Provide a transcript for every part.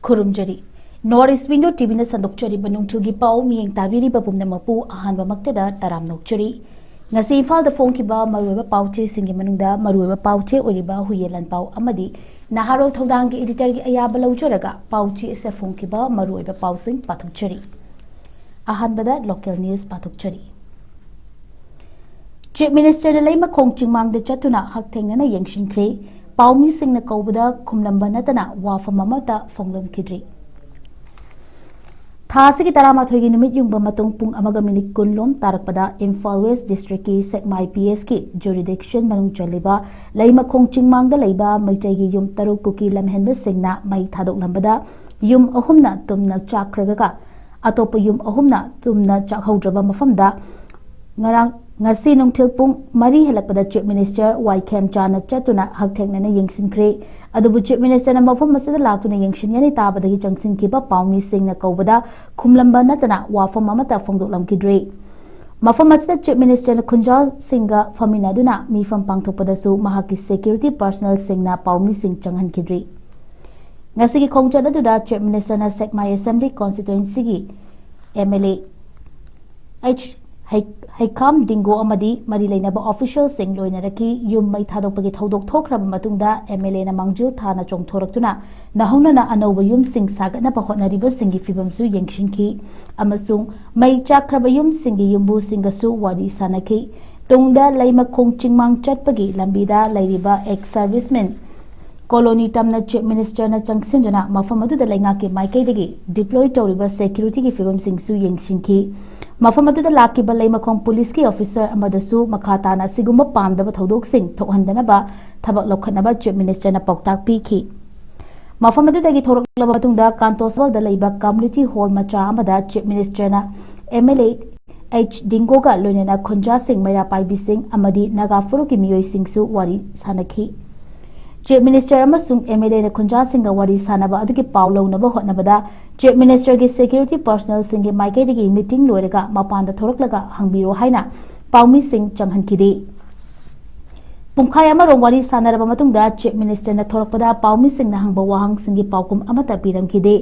खुरुमजरी north East Window TV ने संदोक्चरी बनुंगथुगी पाउ मियेंग ताबिरी बपुम नमपु अहानबा मक्तदा तराम नोक्चरी ngasi Imphal da phongkiba maruiba pauche singi manungda maruiba pauche oriba huyelan pau amadi naharol thodang gi editor gi ayaba lawjaraga pauche se phongkiba maruiba pausing pathukchari ahanbada local news pathukchari Chief Minister da leima khongchingmang da chatuna hakthengna na yengshinkhre paumi singna kaubada khumlamba natana wafam amata fonglom khidri थासी की तरामाथोई की निमित Jung बमतों पुंग अमगा minute कुनलोम तारकपदा Imphal waste district की 𝐶𝐸𝐰𝐻 की jurisdiction मनुंग चलेबा lemma खोंगचिंगमांग दा लैबा मैतै की युम तरुक कुकी लमहेनबे सिंगना मै थादोकलंबदा युम अहुमना तुमना चाख्रगका अतोप युम अहुमना तुमना चाखौद्रबा मफमदा ngarang ngasi nungthil pung mari helakpada chief minister 𝐻𝐸𝐯𝐞 chatuna hakthengna yengsinkhre adubu chief minister na mafam masada laktuna yengshinyani tabadagi changsinkiba paumi singna kaubada khumlamba natana wafam amata phongdoklamkidre mafam masada chief minister na 𝐂𝐲 𝐶𝐞𝐰𝐬 faminaduna mifam pangthokpadasu mahaki security personnel singna paumi sing changhankidre ngasi ki khongchadaduda chief minister na 𝐶𝐸𝐸 assembly constituency gi MLA 𝐂𝐸𝐯𝐞𝐿𝐬 amadi mari leinaba official sing loinaraki yum mai thadokpagi thodok thokraba matungda MLA na mangjil thana chongthoraktuna nahonana anoba yum sing sagatna bahotnariba singi fibamsu yengshinki amasung mai chakraba yum singi yumbu singasu wari sanaki tungda leima khongchingmang chatpagi lambida leiriba ex servicemen colony tamna chief minister na changsinduna mafam adu da lenga ke maikai dagi deploy tawriba security ki fibam singsu yengshinki mafam adu da lakiba leima khong police ki officer amadasu makhata na siguma pamdaba thodok sing thokhandana ba thabak lokhatnaba chief minister na pauktak pikhi mafam adu dagi thoraklaba matungda kantoswal da leiba community hall macha amada chief minister na MLA 𝐻𝐸𝐷 ga loinena 𝐂𝐲 sing maira paibi sing amadi naga furu ki miyoi singsu wari sanakhi chief minister amasung MLA na 𝐂𝐲 singa wari sanaba aduki paulo naba hotnabada chief minister gi security personnel singi maikai digi meeting loiraga mapanda thoraklaga hangbiro haina paumi sing changhankide pungkhai ama rong wari sanaraba matungda chief minister na thorakpada paumi sing na hangba wahang singi paukum amata piramkide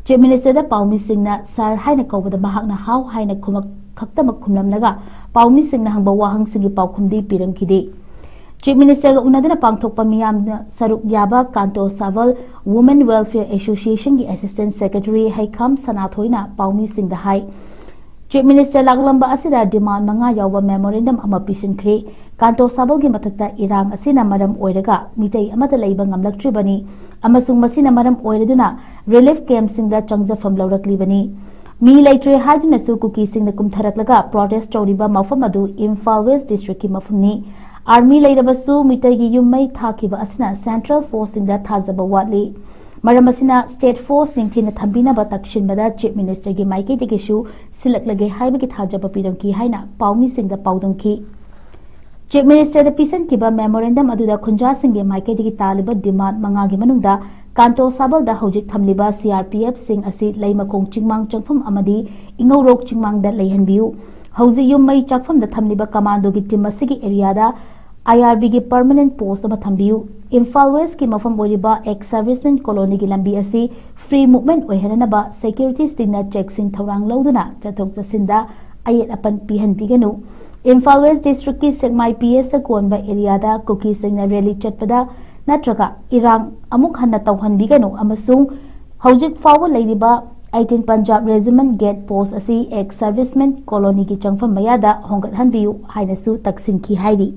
chief minister da paumi sing na sar haina kaubada mahakna haw haina khumak khaktama khumlamnaga paumi sing na hangba wahang singi paukumdi piramkide Chief Minister ga unadana pangthokpa miyamna saruk yaba kanto saval Women Welfare Association gi Assistant Secretary Haikam Sanathoina paumi singda hai Chief Minister laglamba asida demand manga yawa memorandum ama pisinkhre kanto saval gi mathakta irang asina maram oiraga mitai amata leiba ngamlaktribani amasung masina maram oiraduna relief camp singda changjafam lawraklibani mi leitre haiduna su kuki singda kumtharaklaga protest tawriba mafam adu Imphal West District ki mafamni Army leirabasu mitai gi yummai thakiba asina Central Force inda thazaba watli maramasina State Force ningthina thambina ba takshinbada Chief Minister gi maike tigishu silaklage haiba gi thajaba piramki haina paumi singda paudongki Chief Minister da pisan kiba memorandum aduda 𝐂𝐲 singi maike digi taliba demand manga gi manungda kanto sabal da hojik thamliba CRPF sing asi leima khongchingmang changpham amadi ingorok chingmang da leihanbiu hauji yummai chakpham da thamliba commando gi team asigi area da IRB gi permanent post ama thambiu Imphal West ki mafam oriba ex servicemen colony gi lambi asi free movement oihanana ba security stingna check sing thorang loduna chathok chasinda ayet apan pihan biganu Imphal West district ki 𝐶𝐸𝐸 sa konba area da cookie singna rally chatpada natraga irang amuk hanna tawhan biganu amasung hojik fawa leiriba 18 Punjab Regiment Gate Post asi ex servicemen colony ki changfam mayada hongat hanbiu hainasu taksinki hairi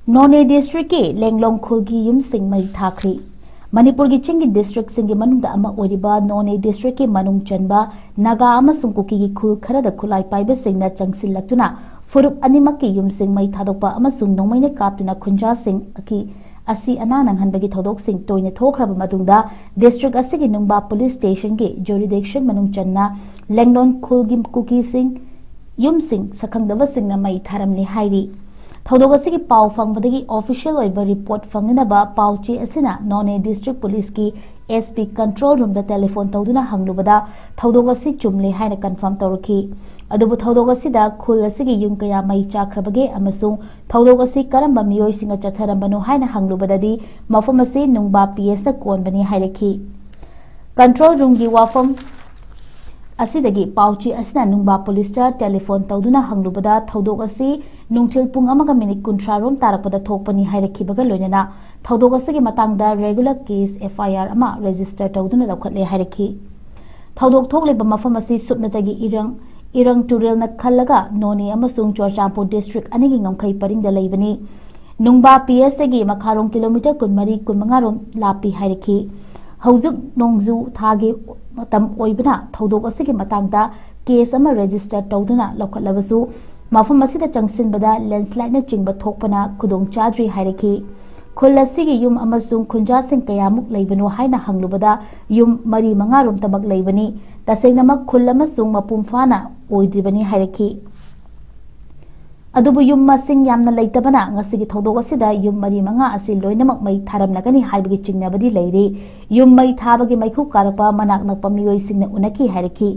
None district ki lenglong khulgi yum sing mai thakri Manipur ki chingi district singi manungda ama oriba None district ki manung chanba naga ama sungkuki ki khul kharada khulai paiba singna changsillaktuna furup animak ki yum sing mai thadokpa ama sung nongmaine kaptuna 𝐂𝐲 sing aki asi ana nanghanbagi thodok sing toina thokhraba matungda district asigi nungba police station ge jurisdiction manung channa lenglon khulgim kuki sing yum sing sakhangdaba sing na mai tharamni hairi thodok asigi paw fangbadagi official oiba report fanginaba pawchi asina none district police ki SP control room da telephone tawduna hanglubada thodok asi chumle haina confirm tawraki adubu thodok asida khul asigi yum kaya mai chakrabage amasung thodok asi karamba miyoi singa chatharambanu haina hanglubadadi mafam asi nungba PS da konbani hairaki control room gi wafam asidagi pauchi asina nungba police ta telephone tawduna hanglubada thodok asi nungthil pung amaga minute kunthra rom tarakpada thokpani hairakibaga loinana thodok asigi matangda regular case FIR ama register tawduna lokhatle hairaki thodok thokleba mafam asi supnatagi irang turel na khallaga noni amasung 𝐶 district anigi ngamkhai paringda leibani nungba PS gi makharong kilometer 13 15 rom lapi hairaki haujuk nongju thagi matam oibna thodok asigi matangda case ama register tawduna lokhatlabasu mafam asida changsinbada landslide na chingba thokpana khudong chadri hairaki khullasigi yum amasung khunja sing kayamuk leibano haina hanglubada yum mari manga rom tamak leibani tasengnamak khul amasung mapumfana oidribani hairaki adubu yum masing yamna leitabana ngasigi thodok asida yum mari manga asi loinamak mai tharamnagani haibagi chingnabadi leiri yum mai thabagi maikhu karapa manak nakpa miyoi singna unaki hairaki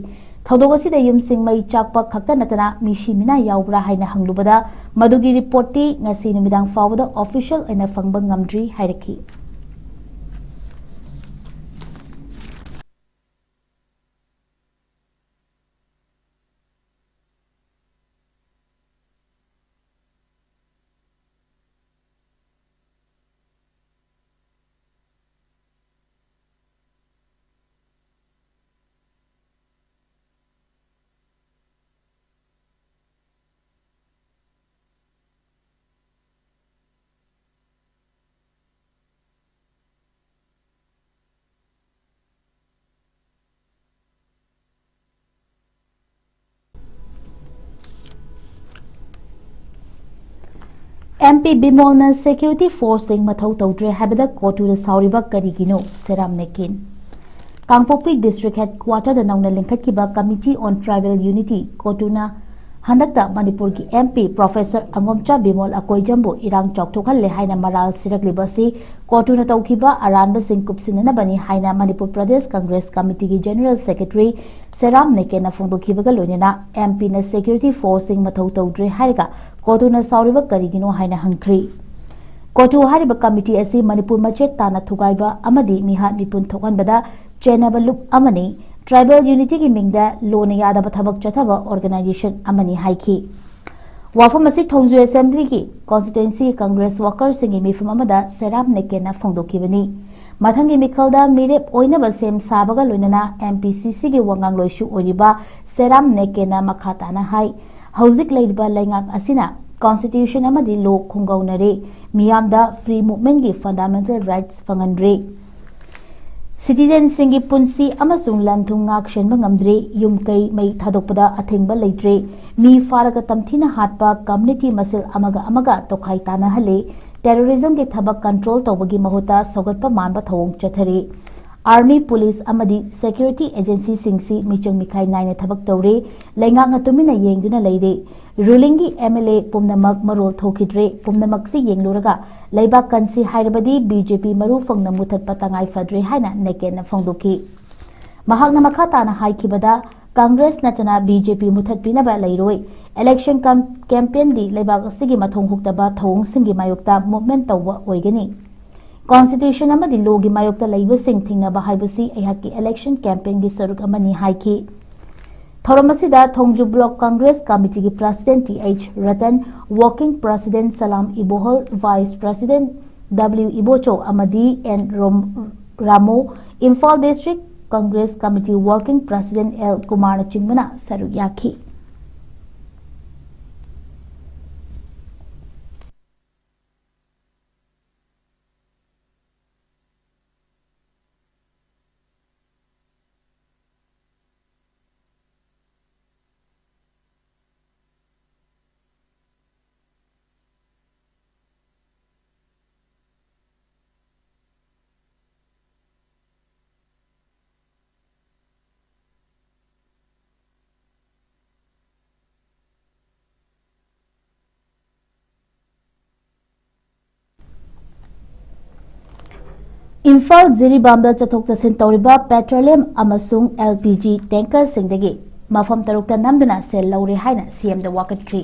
thodok asida yum sing mai chakpa khakta natana mishi mina yaubra haina hanglubada madugi report ti ngasi numidang fawda official ena fangba ngamdri hairaki MP Bimolna security force sing mathau tawdre habada kotu da sauriba karigino seram nekin Kangpokpi district headquarter da nauna linkhatkiba committee on tribal unity kotuna handakta manipur ki MP professor 𝐶𝐢𝐯𝐿 jambu irang chokthokhalle haina maral siraklibasi kotuna tawkiba aranba sing kupsinana bani haina manipur pradesh congress committee ki general secretary seram nekena phongdokhibaga loinena MP na security force sing mathau tawdre hairiga kotuna sauriba karigino haina hangkhri kotu hariba committee asi manipur machet tana thugaiba amadi mihat mipun thokanbada chenaba loop amani tribal unity ki mingda lona yadaba thabak chathaba organization amani haiki wafam asi thongju assembly ki constituency congress workers singi mifam amada seram nekena phongdokibani mathangi mikhalda mirep oinaba sem sabaga loinana MPCC gi wangang loisu oriba seram nekena makhatana hai hauzik leiba laingak asina constitution amadi law khungaunare miyamda free movement gi fundamental rights fanganre citizen singi punsi amasung lanthung ngak shenba ngamdre yumkai mai thadokpada athengba leitre mi faraga tamthina hatpa community masil amaga tokhai tana hale terrorism ke thabak control tawbagi mahuta sogatpa manba thawong chathari army police amadi security agency singsi michung mikhai naina thabak tawre lainga ngatumina yengduna leire ruling gi MLA pumnamak marol thokidre pumnamak si yengluraga leiba kansi hairabadi BJP maru fangna muthat patangai fadre haina nekena phongdoki mahakna makhata na haikibada congress natana BJP muthat pinaba leiroi election campaign di leiba sigi mathong huktaba thawong singi mayokta movement tawwa oigani constitution amadi logi mayokta leiba sing thingnaba haibasi ayhaki election campaign gi saruk amani haiki Thoramasida Thongju Block Congress Committee ki President T.H. Ratan, Working President Salam Ibohol, Vice President W. Ibocho Amadi and Ramo, Imphal District Congress Committee Working President L. Kumar Chingmana Saruyaki. Imphal ꯖꯤꯔꯤꯕꯥꯝꯗ ꯆꯠꯊꯣꯛ ꯆꯠꯁꯤꯟ ꯇꯧꯔꯤꯕ ꯄꯦꯇ꯭ꯔꯣलिꯌꯝ ꯑꯃꯁꯨꯡ LPG ꯇꯦꯡꯀꯔꯁꯤꯡꯗꯒꯤ ꯃꯐꯝ ꯇꯔꯨꯛꯇ ꯅꯝꯗꯨꯅ ꯁꯦꯜ ꯂꯧꯔꯦ ꯍꯥꯏꯅ ꯁꯤꯑꯦꯝꯗ ꯋꯥꯀꯠꯈ꯭ꯔꯤ꯫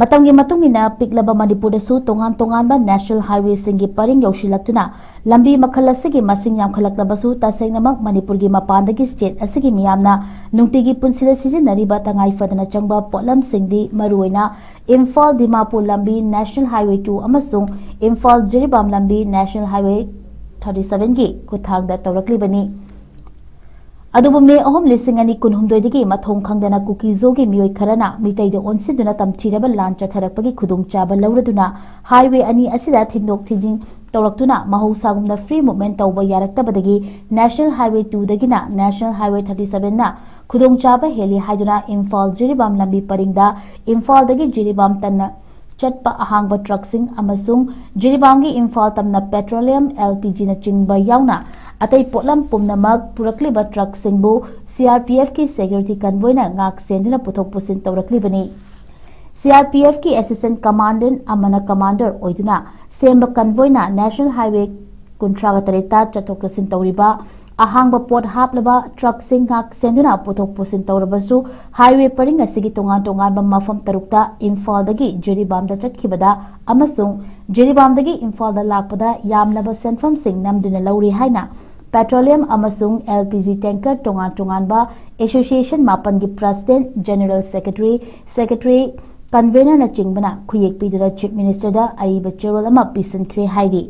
ꯃꯇꯝꯒꯤ ꯃꯇꯨꯡ ꯏꯟꯅ ꯄꯤꯛꯂꯕ ꯃꯅꯤꯄꯨꯔꯗꯁꯨ ꯇꯣꯉꯥꯟ ꯇꯣꯉꯥꯟꯕ ꯅꯦꯁꯅꯦꯜ ꯍꯥꯏꯋꯦꯁꯤꯡꯒꯤ ꯄꯔꯤꯡ ꯌꯧꯁꯤꯜꯂꯛꯇꯨꯅ ꯂꯝꯕꯤ ꯃꯈꯜ ꯑꯁꯤꯒꯤ ꯃꯁꯤꯡ ꯌꯥꯝꯈꯠꯂꯛꯂꯕꯁꯨ ꯇꯁꯦꯡꯅꯃꯛ ꯃꯅꯤꯄꯨꯔꯒꯤ ꯃꯄꯥꯟꯗꯒꯤ ꯁ꯭ꯇꯦꯠ ꯑꯁꯤꯒꯤ ꯃꯤꯌꯥꯝꯅ ꯅꯨꯡꯇꯤꯒꯤ ꯄꯨꯟꯁꯤꯗ ꯁꯤꯖꯤꯟꯅꯔꯤꯕ ꯇꯉꯥꯏꯐꯗꯅ ꯆꯪꯕ ꯄꯣꯠꯂꯝꯁꯤꯡꯗꯤ ꯃꯔꯨꯑꯣꯏꯅ ꯏꯝꯐꯥꯜ ꯗꯤꯃꯥꯄꯨꯔ ꯂꯝꯕꯤ ꯅꯦꯁꯅꯦꯜ ꯍꯥꯏꯋꯦ 2 ꯑꯃꯁꯨꯡ ꯏꯝꯐꯥꯜ ꯖꯤꯔꯤꯕꯥꯝ ꯂꯝꯕꯤ ꯅꯦꯁꯅꯦꯜ ꯍꯥꯏꯋꯦ 37ꯒꯤ ꯈꯨꯠꯊꯥꯡꯗ ꯇꯧꯔꯛꯂꯤꯕꯅꯤ꯫ ꯑꯗꯨꯕꯨ ꯃꯦ 3,2019ꯗꯒꯤ ꯃꯊꯣꯡ ꯈꯪꯗꯅ ꯀꯨꯀꯤꯖꯣꯒꯤ ꯃꯤꯑꯣꯏ ꯈꯔꯅ ꯃꯤꯇꯩꯗ ꯑꯣꯟꯁꯤꯟꯗꯨꯅ ꯇꯝꯊꯤꯔꯕ ꯂꯥꯟ ꯆꯠꯊꯔꯛꯄꯒꯤ ꯈꯨꯗꯣꯡꯆꯥꯕ ꯂꯧꯔꯗꯨꯅ ꯍꯥꯏꯋꯦ ꯑꯅꯤ ꯑꯁꯤꯗ ꯊꯤꯟꯗꯣꯛ ꯊꯤꯟꯖꯤꯟ ꯇꯧꯔꯛꯇꯨꯅ ꯃꯍꯧꯁꯥꯒꯨꯝꯅ ꯐ꯭ꯔꯤ ꯃꯨꯚꯃꯦꯟꯠ ꯇꯧꯕ ꯌꯥꯔꯛꯇꯕꯗꯒꯤ ꯅꯦꯁꯅꯦꯜ ꯍꯥꯏꯋꯦ 2ꯗꯒꯤꯅ ꯅꯦꯁꯅꯦल हाईवे 37ꯅ ꯈꯨꯗꯣꯡꯆꯥꯕ ꯍꯦꯜꯂꯤ ꯍꯥꯏꯗꯨꯅ ꯏꯝꯐꯥꯜ ꯖꯤꯔꯤꯕꯥꯝ ꯂꯝꯕꯤ ꯄꯔꯤꯡꯗ ꯏꯝꯐꯥꯜꯗꯒꯤ ꯖꯤꯔꯤꯕꯥꯝ ꯇꯟꯅ ꯆꯠꯄ ꯑꯍꯥꯡꯕ ꯇ꯭ꯔꯛꯁꯤꯡ ꯑꯃꯁꯨꯡ ꯖꯤꯔꯤꯕꯥꯝꯒꯤ ꯏꯝꯐꯥꯜ ꯇꯝꯅ ꯄꯦꯇ꯭ꯔꯣलियम LPGꯅ ꯆꯤꯡꯕ ꯌꯥꯎꯅ अतई पोटलम पुनमक पुरक्लिबा ट्रकसिंगबु CRPF की सिक्योरिटी कन्वॉयना ngak senduna पुथोक पुसिन तौरक्लिबनी। CRPF की असिस्टेंट कमांडेंट अमना कमांडर ओइदुना सेंब कन्वॉयना नेशनल हाईवे 38 चथोक चसिन तौरिबा अहांग पोट हापलबा ट्रकसिंग ngak senduna पुथोक पुसिन तौरबसु हाईवे परिंग असिगी तोंगान तोंगान मफम तरुक्ता इम्फालदगी जिरीबामदा चटखिबदा अमसुंग जिरीबामदगी इम्फालदा लाकपदा यामलबा सेंफम सिंग नमदुना लौरी हाइना पेट्रोलियम अमसुंग LPG टैंकर तोंगान तोंगानबा एसोसिएशन मापन की प्रेसिडेंट जनरल सेक्रेटरी कन्वेनर न चिंगबना खुयेक पीदुना चीफ मिनिस्टर दा अईबा चेरोल अमा पिसनख्रे हाइरी।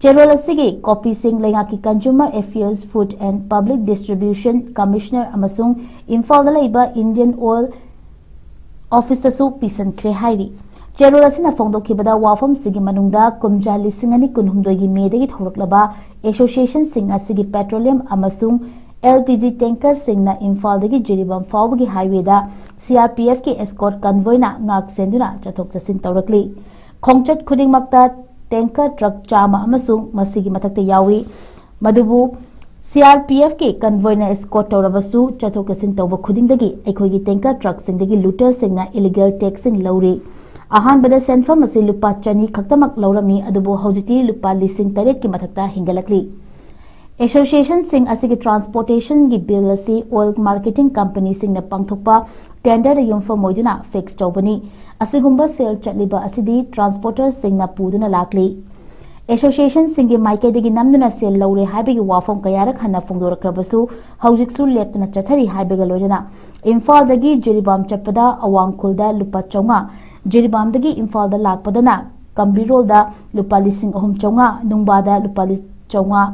चेरोल असिगी कॉपी सिंग लेंगा की consumer affairs food and public distribution commissioner अमसुंग इम्फाल दा लेबा इंडियन ऑयल ऑफिसरसु पिसनख्रे हाइरी। चेरोल असिना फोंदोखिबदा वाफम सिगी मनुंगदा कुमजा लिसिंग अनि कुनहुमदोगी मेदगी थौरक्लबा एसोसिएशन सिंग असिगी पेट्रोलियम अमसुंग LPG टैंकर सिंगना इम्फालदगी जिरीबाम फाउबगी हाईवेदा CRPF की एस्कॉर्ट कन्वॉयना ngak senduna चथोक चसिन तौरक्ली। खोंगचट खुदिंगमक्ता टैंकर ट्रक चामा अमसुंग मसिगी मथक्ता यावी मदुबु CRPF की कन्वॉयना एस्कॉर्ट तौरबसु चथोक चसिन तौब खुदिंगदगी अखोगी टैंकर ट्रक सिंगदगी लूटर सिंगना इलीगल टैक्सिंग लौरी। अहानबदा सेंफम असे लुपा चनी खक्तमक लौरमी अदुबु हौजिती लुपा लिसिंग 8 की मथक्ता हिंगलकली। एसोसिएशन सिंग असिगी ट्रांसपोर्टेशन की बिल असी ऑयल मार्केटिंग कंपनी सिंग न पांगथोकपा टेंडर युमफम मोइदुना फिक्स तौबनी असिगुंबा सेल चटलिबा असिदी ट्रांसपोर्टर सिंग न पुदुना लाकली। एसोसिएशन सिंग की माइकेदगी नमदुना सेल लौरे हाइबगी वाफम कयारक हन्ना फोंदोरक्रबसु हौजिकसु लेप्तना चथरी हाइबगा लोइदना इम्फालदगी जिरीबाम चटपदा अवांगखुलदा लुपा चौंगा जिरीबामदगी इम्फालदा लाकपदना कंबिरोलदा लुपा लिसिंग 3,500 नुंगबादा लुपा 500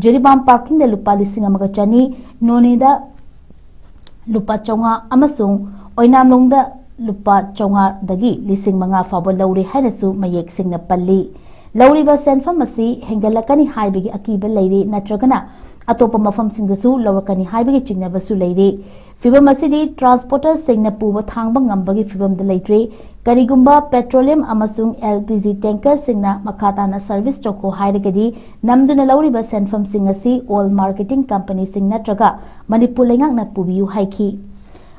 जिरीबाम पार्किंग दा लुपा लिसिंग 1,500 नोनेदा लुपा 500 अमसुंग ओइनामलोंगदा लुपा 500 दगी लिसिंग 5 फाबो लौरे हाइनसु मयेक सिंगना पल्ली। लौरीबा सेंफम असी हेंगलकनी हाइबगी अकीबा लैरे नत्रगना अतोप मफम सिंगसु लौरकनी हाइबगी चिंगनबसु लैरे। फिबम असिदी ट्रांसपोर्टर सिंगना पुबा थांगबा ngambagi फिबमदा लैत्रे करिगुंबा पेट्रोलियम अमसुंग LPG टैंकर सिंगना मखाताना सर्विस चोको हाइरगदी नमदुना लौरीबा सेंफम सिंग असी ऑयल मार्केटिंग कंपनी सिंग नत्रगा मणिपुर लेंगाकना पुबियु हाइखी।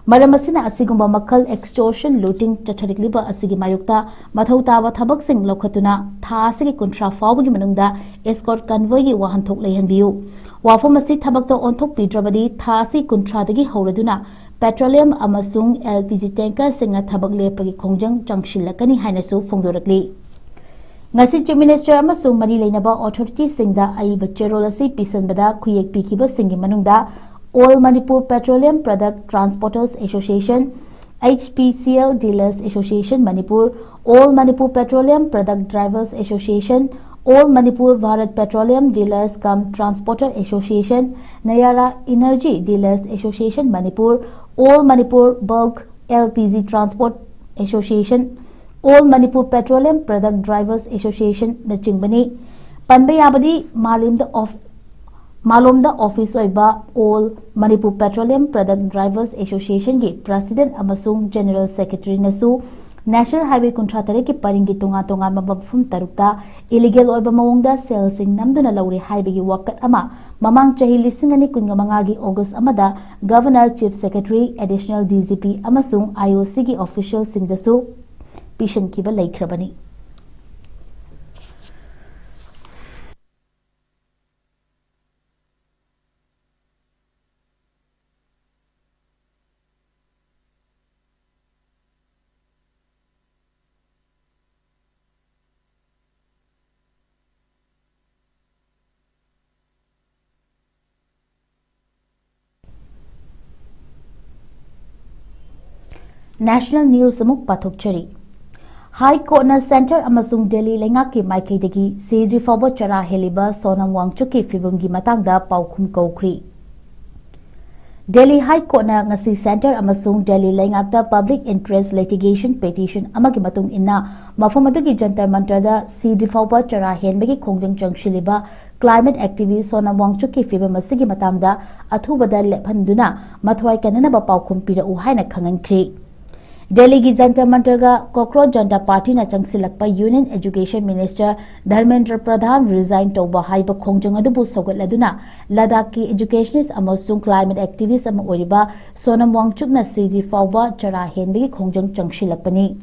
मरम असिना असिगुंबा मखल एक्सटोर्शन लूटिंग चथरिकलिबा असिगी मायुक्ता मथौ ताबा थबक सिंग लौखतुना था असिगी कुंट्रा फाउबगी मनुंगदा एस्कॉर्ट कन्वॉयगी वाहनथोक लेहनबियु। वाफम असि थबकतो ओंथोक पीद्रबदी था असि कुंट्रादगी हौरदुना पेट्रोलियम अमसुंग LPG टैंकर सिंग थबक लेपगी खोंजंग चंगशिलकनी हाइनसु फोंदोरकली। ngasi chief minister amasung mari leinaba authority singda aiba cherol asi pisanbada khuyek pikiba singi manungda All Manipur Petroleum Product Transporters Association, HPCL Dealers Association Manipur, All Manipur Petroleum Product Drivers Association, All Manipur Bharat Petroleum Dealers cum Transporter Association, Nayara Energy Dealers Association Manipur, All Manipur Bulk LPG Transport Association, All Manipur Petroleum Product Drivers Association na chingbani panbayabadi मालोमदा office ओइबा all Manipur petroleum product drivers association की president अमसुंग general secretary नसु national highway 38 की परिंगी तोंगा तोंगा मफम तरुक्ता illegal ओइबा मवंगदा सेल्सिंग नमदुना लौरे हाइबगी वकत अमा ममांग चही 2025 की August अमदा governor chief secretary additional DGP अमसुंग IOC की ऑफिशियल सिंगदसु पिशन कीबा लैख्रबनी। National News amuk pathokchari. High Court na Center amasung Delhi lengaki maikaidagi sidri fawba chara heliba Sonam Wangchuk fibumgi matangda paukhum kaukri. Delhi High Court na ngasi Center amasung Delhi lengakta Public Interest Litigation Petition amagi matung inna mafam adugi Jantar Mantra sidri fawba chara henbagi khongjang changshiliba climate activist Sonam Wangchuk fibum asigi matangda athubada lephanduna mathwai kanana ba paukhum pirau haina khangankri. Delhi ki Jantar Mantra Cockroach Janta Party na changsilakpa Union Education Minister Dharmendra Pradhan resign tauba haiba khongjang adubu sogatladuna Ladakh ki educationist amasung climate activist ama oriba Sonam Wangchuk na sidri fawba chara henbagi khongjang changsilakpani.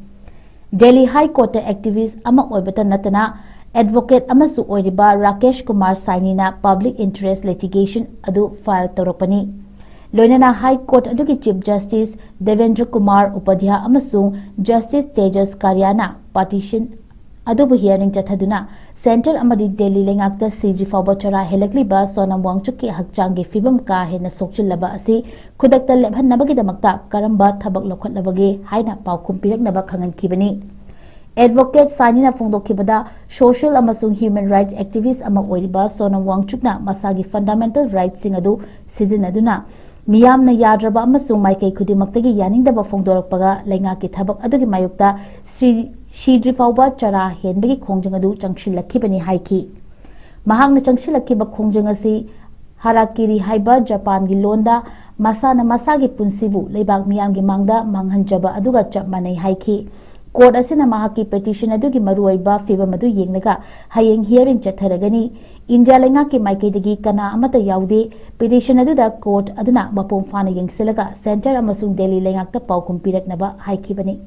Delhi High Court activist ama oibata natana advocate amasu oriba Rakesh Kumar Saini na public interest litigation adu file tawrakpani. Loinana High Court aduki Chief Justice Devendra Kumar Upadhyaya amasung Justice Tejas Karyana petition adubu hearing chathaduna Center amadi Delhi lengakta sidri fawba chara helakliba Sonam Wangchuk ki hakchangi fibam ka hena sokchillaba asi khudakta lebhannabagi damakta karamba thabak lokhatlabagi haina paukhum piraknaba khangankibani. Advocate Saini na phongdokhibada social amasung human rights activist ama oiriba Sonam Wangchuk na masagi fundamental rights sing adu sizinaduna Miyamna yadraba amasung maikai khudimaktagi yaningdaba phongdorakpaga lengaki thabak adugi mayukta sidri fawba chara henbagi khongjang adu changshilakibani haiki. Mahangna changshilakkiba khongjang asi harakiri haiba Japan gi londa masana masagi punsibu leibak miyamgi mangda manghanjaba aduga chap manai haiki. Court asina mahaki petition adugi maruaiba fibam adu yengnaga hayeng hearing chatharagani India lengaki maikaidagi kana amata yaude petition aduda court aduna mapom fana yengsilaga Center amasung Delhi lengakta paukum piraknaba haikibani.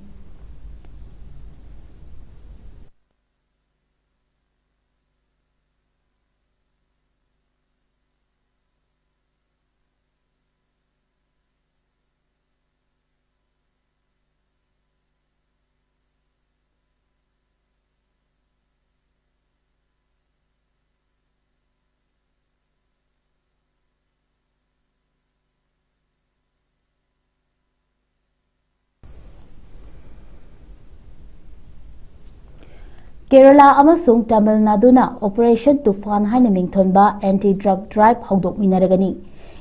Kerala amasung Tamil Nadu na Operation Tufan haina mingthonba anti-drug drive hongdokminaragani.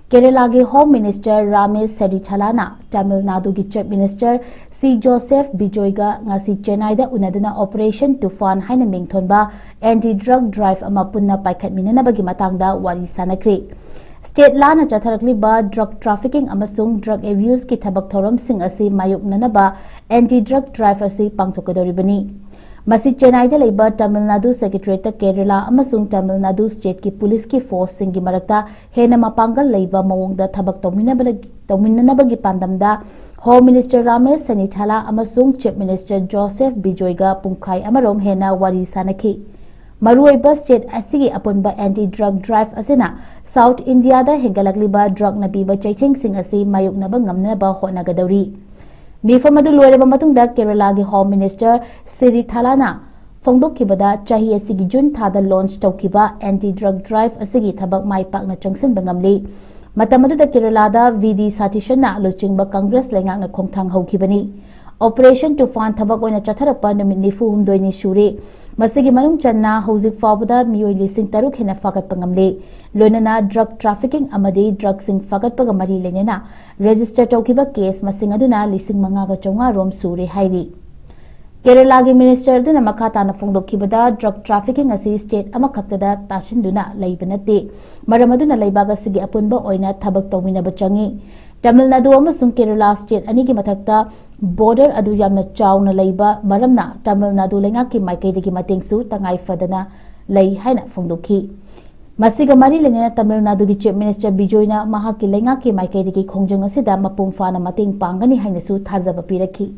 Kerala gi Home Minister Ramesh Serithalana Tamil Nadu gi Chief Minister 𝐶𝐿𝐴 ngasi Chennai da unaduna Operation Tufan haina mingthonba anti-drug drive ama punna paikhatminanabagi matangda wari sanakri. State lana chatharakliba drug trafficking amasung drug abuse ki thabak thoram sing asi mayoknanaba anti-drug drive asi pangthokadoribani. Masi Chennai da leiba Tamil Nadu Secretariat Kerala amasung Tamil Nadu State ki police ki force singi marakta hena mapangal leiba mawongda thabak tawminanabagi pandamda Home Minister Ramesh Serithala amasung Chief Minister Joseph Bijoyga pungkhai amarom hena wari sanaki. Maruaiba state asigi apunba anti-drug drive asina South India da hengalakliba drug nabiba chaithing sing asi mayoknaba ngamnaba honagadauri. Mifamadu loiraba matungda Kerala gi Home Minister Serithalana phongdokkibada chahi asigi June thada launch tawkiba anti-drug drive asigi thabak mai pakna changsinba ngamli. Matamaduda Kerala da VD Sathishana luchingba Congress lengakna khongthang hokibani. Operation Tufan thabak oina chatharakpa numit nifu humdoini sure. Masigi manung channa hauzik fawbada miyoi lising taruk hena fagatpa ngamle. Loinana drug trafficking amadi drug sing fagatpaga mari lenena register tawkiba case masing aduna lising mangaga chonga rom sure hairi. Kerala gi Minister aduna makhatana phongdokkibada drug trafficking asi state amakaktada tasinduna leibanate. Maramaduna leibaga sigi apunba oina thabak tawminaba changi. Tamil Nadu amasung Kerala state anigi mathakta border adu yamna chawna leiba maramna Tamil Nadu lengaki maikaidagi matengsu tangai fadana lei haina phongdokhi. Masiga mari lenena Tamil Nadu gi Chief Minister Bijoyna mahaki lengaki maikaidagi khongjang asida mapum fana mateng pangani haina su thajaba pirakhi.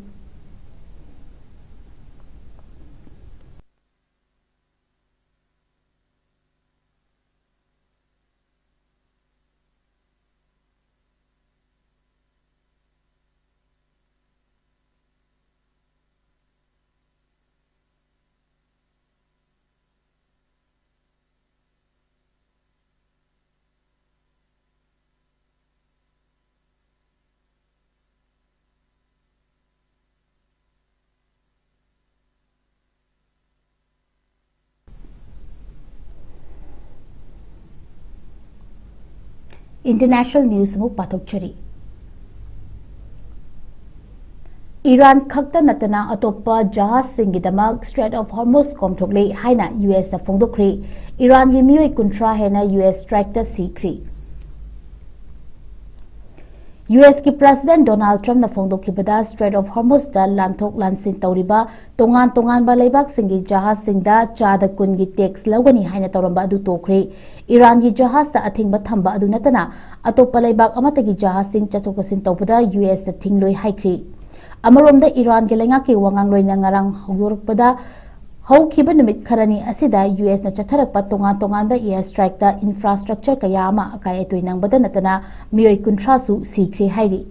International news मु पाथोक्चरी Iran खक्ता नतना अतोप्पा जहाज सिंगिदमक straight of Hormuz कोमथोकले हाइना US दा फोंदोक्री Iran गी मियोय 19 हेना US strike दा सीखरी US की president Donald Trump ना फोंदोखिबदा straight of Hormuz दा लांथोक लांसिन तौरिबा तोंगान तोंगान बा लेबाक सिंगी जहाज सिंगदा चादा कुन गी टैक्स लौगनी हाइना तौरंबा अदु तोखरी ईरान गी जहाज दा अथिंगबा थंबा अदु नतना अतोप्पा लेबाक अमतगी जहाज सिंग चथोकसिन तौबदा यूएस दा थिंगलोय हाइखरी अमरोमदा ईरान के लेंगा के वांगांग लोइना ngarang होयोरपदा हौखिबा निमित खरानी असिदा यूएस ना चथरप तोंगान तोंगान बा एयर स्ट्राइक दा इंफ्रास्ट्रक्चर कया अमा अकाय तोइनंगबदा नतना मियोय 19 सु सीखरे हाइरी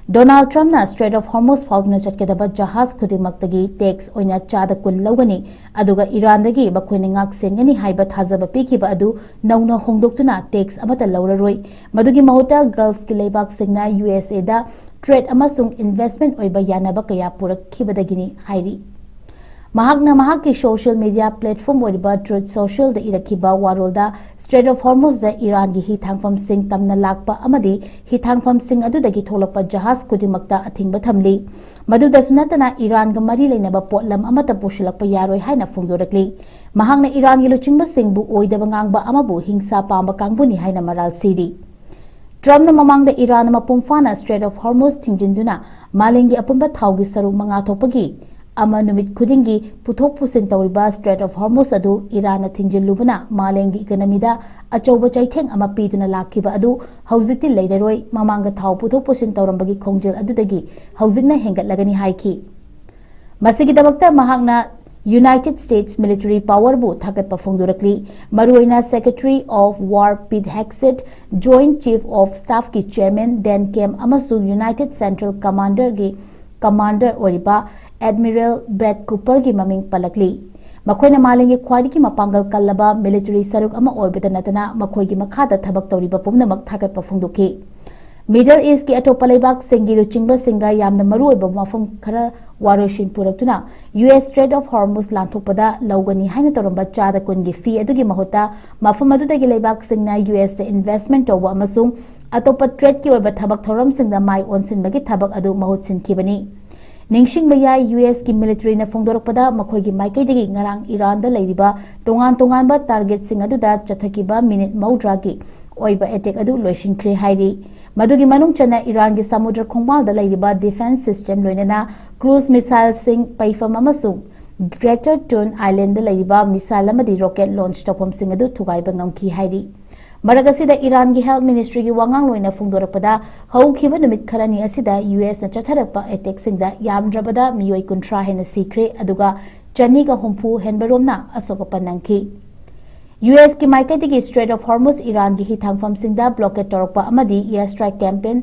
डोनाल्ड ट्रम्प ना स्ट्रेट ऑफ हॉर्मुज फाउदना चटकेदबा जहाज खुदिमक्तगी टैक्स ओइना चादा कुल लौगनी अदुगा ईरान दगी बखोइना ngak सेंगनी हाइबा थाजबा पिखिबा अदु नौना होंदोक्तुना टैक्स अमता लौररोय मदुगी महुता गल्फ की लेबाक सिंगना यूएसए दा ट्रेड अमसुंग इन्वेस्टमेंट ओइबा यानाबा कया पुरखिबदगिनी हाइरी महागना महाकी सोशल मीडिया प्लेटफॉर्म ओइबा ट्रुथ सोशल दा इरखिबा वारोलदा स्ट्रेट ऑफ हॉर्मुज दा ईरान गी हिथांगफम सिंग तमना लाकपा अमदी हिथांगफम सिंग अदुदगी थोलकपा जहाज खुदिमक्ता अथिंगबा थमली मदुदसु नतना ईरान गा मरी लेनबा पोटलम अमता पुशलकपा यारोय हाइना फोंदोरकली महागना ईरान गी लुचिंगबा सिंगबु ओइदबा ngang अमबु हिंसा पांबा कांगबुनी हाइना मराल सिरी ट्रम्प ना ममांगदा ईरान मपुंफाना स्ट्रेट ऑफ हॉर्मुज थिंजिंदुना मालेंगी अपुंबा थाउगी सरुक मंगा थोपगी अमा नुमित खुदिंगी पुथोक पुसिन तौरिबा स्ट्रेट ऑफ हॉर्मुज अदु ईरान थिंजिलुबना मालेंगी इकोनॉमीदा अचौबा चैथेंग अमा पीदुना लाखिबा अदु हौजिकति लेररोय ममांगा थाउ पुथोक पुसिन तौरंबगी खोंजेल अदुदगी हौजिकना हेंगतलगनी हाइखी मसिगी दबक्ता महागना यूनाइटेड स्टेट्स मिलिटरी पावर बु थागतपा फोंदोरकली मरुइना सेक्रेटरी ऑफ वार पीट हेक्सेट जॉइंट चीफ ऑफ स्टाफ की चेयरमैन डेन केम अमसु यूनाइटेड सेंट्रल कमांडर की कमांडर ओरिबा एडमिरल ब्रैड कूपर की ममिंग पलकली मखोइना मालेंगे ख्वाइदगी मपांगल कल्लबा मिलिटरी सरुक अमा ओइबदा नतना मखोइगी मखादा थबक तौरिबा पुमनमक थागतपा फोंदोखी मिडल ईस्ट की अटोपा लेबाक सिंगी लुचिंगबा सिंगा यामना मरुओइबा मफम खरा वारोशिन पुरक्तुना यूएस स्ट्रेट ऑफ हॉर्मुज लांथोपदा लौगनी हाइना तौरंबा चादा कुनगी फी अदुगी महुता मफम अदुदगी लेबाक सिंगना यूएस से इन्वेस्टमेंट तौबा अमसुंग अटोपा ट्रेड की ओइबा थबक थौरम सिंगदा माइ ओनसिनबगी थबक अदु महुत सिनखिबनी निंगशिंग याय यूएस की मिलिटरी ने फोंदोरकपदा मखोइगी माइकैदगी ngarang ईरान दा लेरिबा तोंगान तोंगानबा टारगेट सिंग अदुदा चथकिबा मिनिट मौद्रागी ओइबा अटैक अदु लोइसिनख्रे हाइरी मदुगी मनुंग चना ईरान की समुद्र खोंगमालदा लेरिबा डिफेंस सिस्टम लोइनना क्रूज मिसाइल सिंग पैफम अमसुंग ग्रेटर टोन आइलैंड दा लेरिबा मिसाइल अमदी रॉकेट लॉन्च तौफम सिंग अदु थुगाइबा ngamki हाइरी मरगसिदा ईरान की हेल्थ मिनिस्ट्री की वांगांग लोइना फोंदोरकपदा हौखिबा नुमित खरानी असिदा यूएस ना चथरकपा अटैक सिंगदा यामद्रबदा मियोय 19 हेना सीखरे अदुगा चनीगा हुंफु हेनबरोमना असोकपा नंखी यूएस की माइकैदगी स्ट्रेट ऑफ हॉर्मुज ईरान की हिथांगफम सिंगदा ब्लॉकेट तौरकपा अमदी एयर स्ट्राइक कैंपेन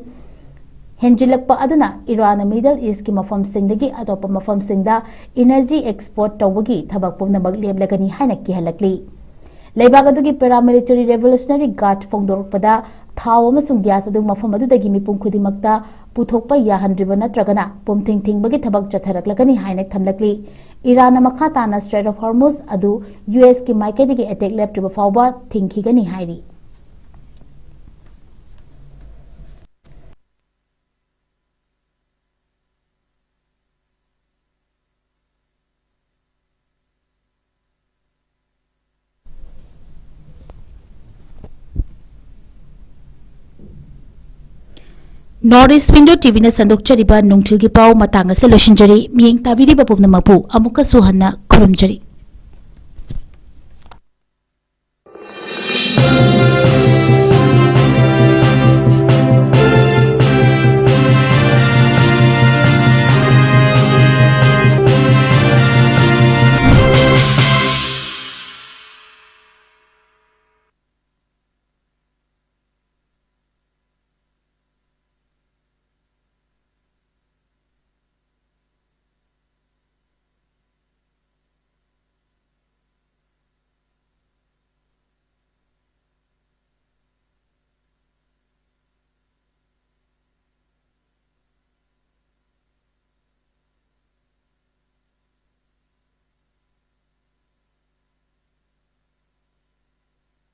हेंजिलकपा अदुना ईरान मिडल ईस्ट की मफम सिंगदगी अतोपा मफम सिंगदा एनर्जी एक्सपोर्ट तौबगी थबक पुमनमक लेबलगनी हाइना किहलकली लेबाग अदुगी पैरामिलिटरी रेवोल्यूशनरी गार्ड फोंदोरकपदा थाव अमसुंग ग्यास अदु मफम अदुदगी मिपुम खुदिमक्ता पुथोकपा याहनद्रिबा नत्रगना पुमथिंग थिंगबगी थबक चथरकलगनी हाइना थमलकली ईरान मखा ताना स्ट्रेट ऑफ हॉर्मुज अदु यूएस की माइकैदगी अटैक लेप्ट्रिबा फावबा थिंगखिगनी हाइरी नॉर्थ ईस्ट विंडो टीवी ने संदोक्चरिबा नुंगथिल की पाव मतांग से लोशिंजरी मियेंग ताबिरिबा पुमनमपु अमुका सुहन्ना खुरमजरी।